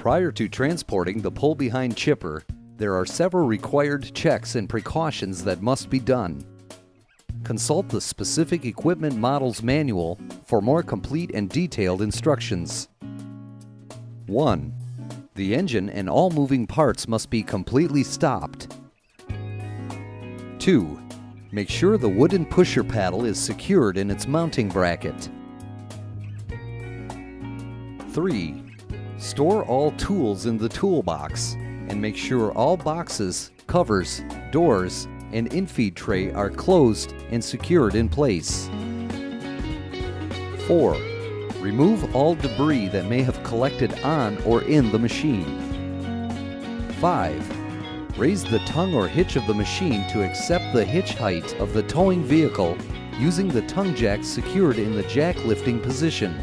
Prior to transporting the pull-behind chipper, there are several required checks and precautions that must be done. Consult the specific equipment model's manual for more complete and detailed instructions. 1. The engine and all moving parts must be completely stopped. 2. Make sure the wooden pusher paddle is secured in its mounting bracket. 3. Store all tools in the toolbox and make sure all boxes, covers, doors, and infeed tray are closed and secured in place. 4. Remove all debris that may have collected on or in the machine. 5. Raise the tongue or hitch of the machine to accept the hitch height of the towing vehicle using the tongue jack secured in the jack lifting position.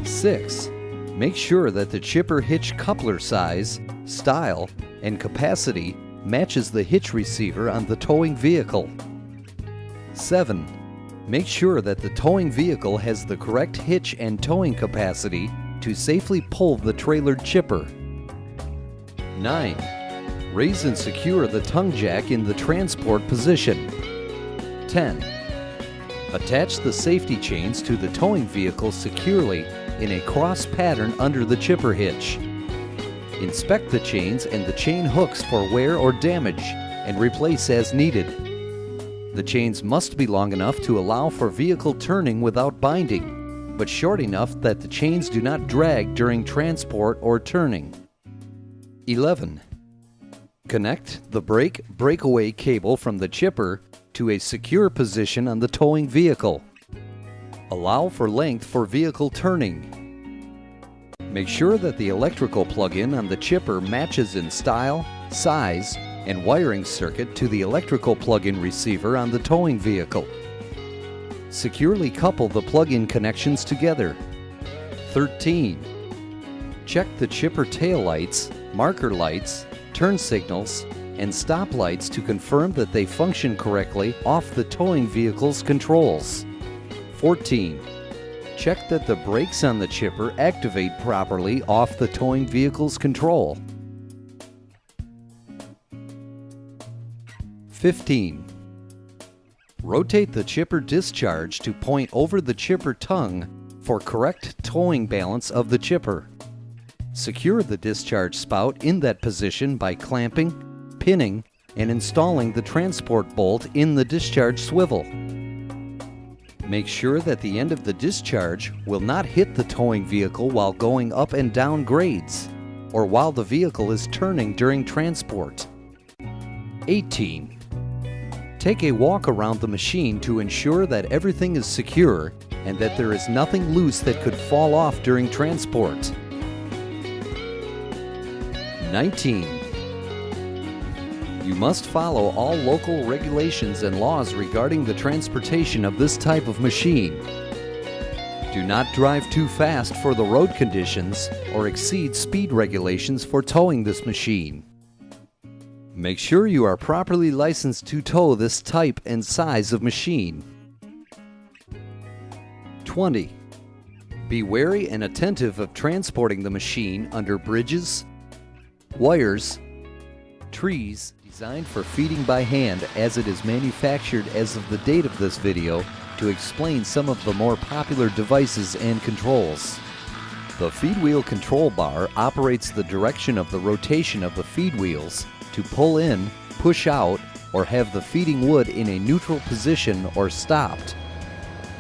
6. Make sure that the chipper hitch coupler size, style, and capacity matches the hitch receiver on the towing vehicle. 7. Make sure that the towing vehicle has the correct hitch and towing capacity to safely pull the trailered chipper. 9. Raise and secure the tongue jack in the transport position. 10. Attach the safety chains to the towing vehicle securely in a cross pattern under the chipper hitch. Inspect the chains and the chain hooks for wear or damage and replace as needed. The chains must be long enough to allow for vehicle turning without binding, but short enough that the chains do not drag during transport or turning. 11. Connect the breakaway cable from the chipper to a secure position on the towing vehicle. Allow for length for vehicle turning. Make sure that the electrical plug-in on the chipper matches in style, size, and wiring circuit to the electrical plug-in receiver on the towing vehicle. Securely couple the plug-in connections together. 13. Check the chipper tail lights, marker lights, turn signals, and stop lights to confirm that they function correctly off the towing vehicle's controls. 14. Check that the brakes on the chipper activate properly off the towing vehicle's control. 15. Rotate the chipper discharge to point over the chipper tongue for correct towing balance of the chipper. Secure the discharge spout in that position by clamping, pinning, and installing the transport bolt in the discharge swivel. Make sure that the end of the discharge will not hit the towing vehicle while going up and down grades, or while the vehicle is turning during transport. 18. Take a walk around the machine to ensure that everything is secure and that there is nothing loose that could fall off during transport. 19. You must follow all local regulations and laws regarding the transportation of this type of machine. Do not drive too fast for the road conditions or exceed speed regulations for towing this machine. Make sure you are properly licensed to tow this type and size of machine. 20. Be wary and attentive of transporting the machine under bridges, wires, trees, designed for feeding by hand as it is manufactured as of the date of this video to explain some of the more popular devices and controls. The feed wheel control bar operates the direction of the rotation of the feed wheels to pull in, push out, or have the feeding wood in a neutral position or stopped.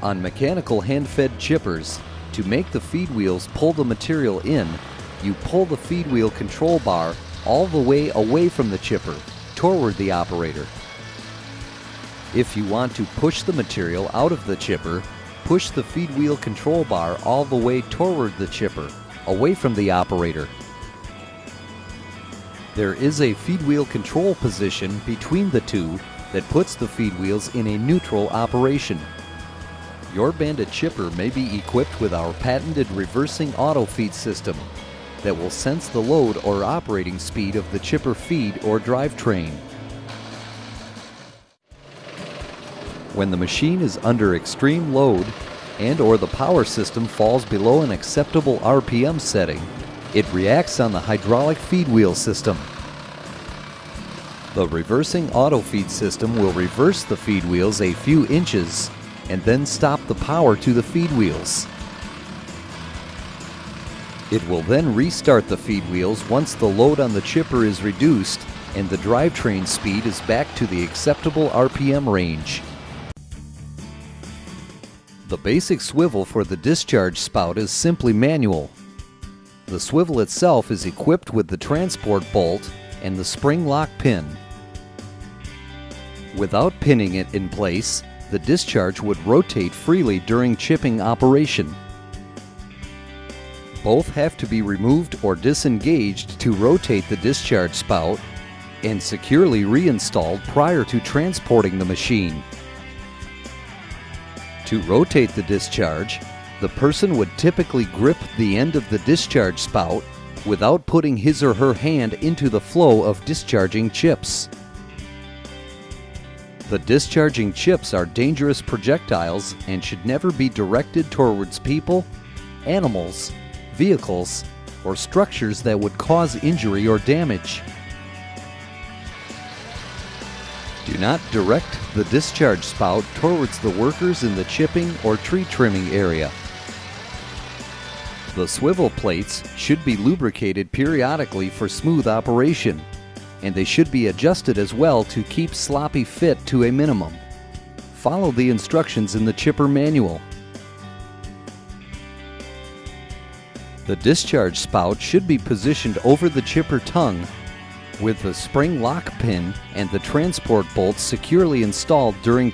On mechanical hand-fed chippers, to make the feed wheels pull the material in, you pull the feed wheel control bar all the way away from the chipper, toward the operator. If you want to push the material out of the chipper, push the feed wheel control bar all the way toward the chipper, away from the operator. There is a feed wheel control position between the two that puts the feed wheels in a neutral operation. Your Bandit chipper may be equipped with our patented reversing auto feed system that will sense the load or operating speed of the chipper feed or drivetrain. When the machine is under extreme load and/or the power system falls below an acceptable RPM setting, It reacts on the hydraulic feed wheel system. The reversing auto feed system will reverse the feed wheels a few inches and then stop the power to the feed wheels. It will then restart the feed wheels once the load on the chipper is reduced and the drivetrain speed is back to the acceptable RPM range. The basic swivel for the discharge spout is simply manual. The swivel itself is equipped with the transport bolt and the spring lock pin. Without pinning it in place, the discharge would rotate freely during chipping operation. Both have to be removed or disengaged to rotate the discharge spout and securely reinstalled prior to transporting the machine. To rotate the discharge, the person would typically grip the end of the discharge spout without putting his or her hand into the flow of discharging chips. The discharging chips are dangerous projectiles and should never be directed towards people, animals, vehicles, or structures that would cause injury or damage. Do not direct the discharge spout towards the workers in the chipping or tree trimming area. The swivel plates should be lubricated periodically for smooth operation, and they should be adjusted as well to keep sloppy fit to a minimum. Follow the instructions in the chipper manual. The discharge spout should be positioned over the chipper tongue with the spring lock pin and the transport bolts securely installed during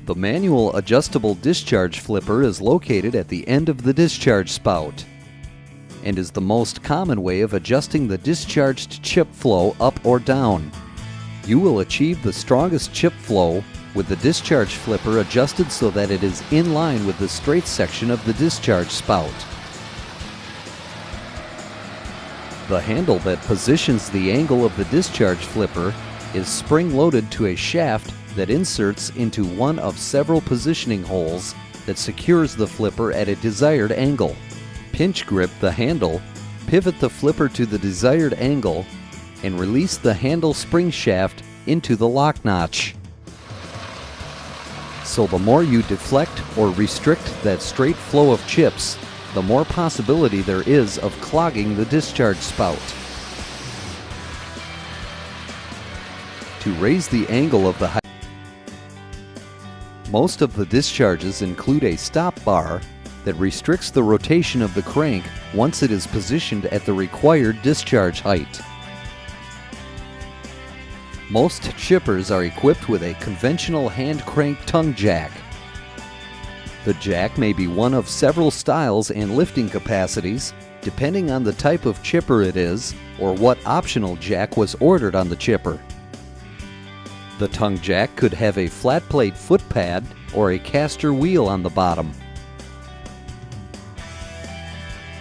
The manual adjustable discharge flipper is located at the end of the discharge spout and is the most common way of adjusting the discharged chip flow up or down. You will achieve the strongest chip flow with the discharge flipper adjusted so that it is in line with the straight section of the discharge spout. The handle that positions the angle of the discharge flipper is spring-loaded to a shaft that inserts into one of several positioning holes that secures the flipper at a desired angle. Pinch grip the handle, pivot the flipper to the desired angle, and release the handle spring shaft into the lock notch. So the more you deflect or restrict that straight flow of chips, the more possibility there is of clogging the discharge spout. To raise the angle of the Most of the discharges include a stop bar that restricts the rotation of the crank once it is positioned at the required discharge height. Most chippers are equipped with a conventional hand crank tongue jack. The jack may be one of several styles and lifting capacities, depending on the type of chipper it is or what optional jack was ordered on the chipper. The tongue jack could have a flat plate foot pad or a caster wheel on the bottom.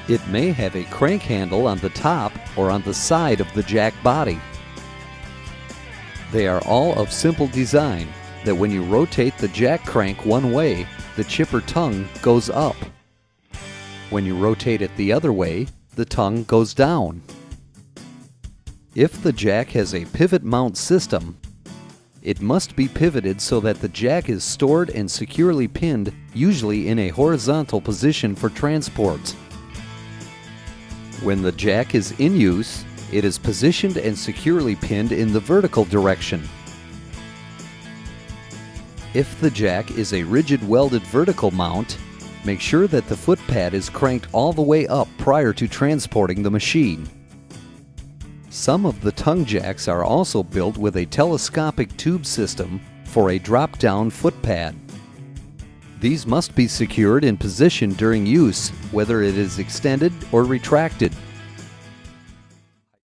It may have a crank handle on the top or on the side of the jack body. They are all of simple design that when you rotate the jack crank one way, the chipper tongue goes up. When you rotate it the other way, the tongue goes down. If the jack has a pivot mount system, it must be pivoted so that the jack is stored and securely pinned, usually in a horizontal position for transport. When the jack is in use, it is positioned and securely pinned in the vertical direction. If the jack is a rigid welded vertical mount, make sure that the foot pad is cranked all the way up prior to transporting the machine. Some of the tongue jacks are also built with a telescopic tube system for a drop-down foot pad. These must be secured in position during use, whether it is extended or retracted,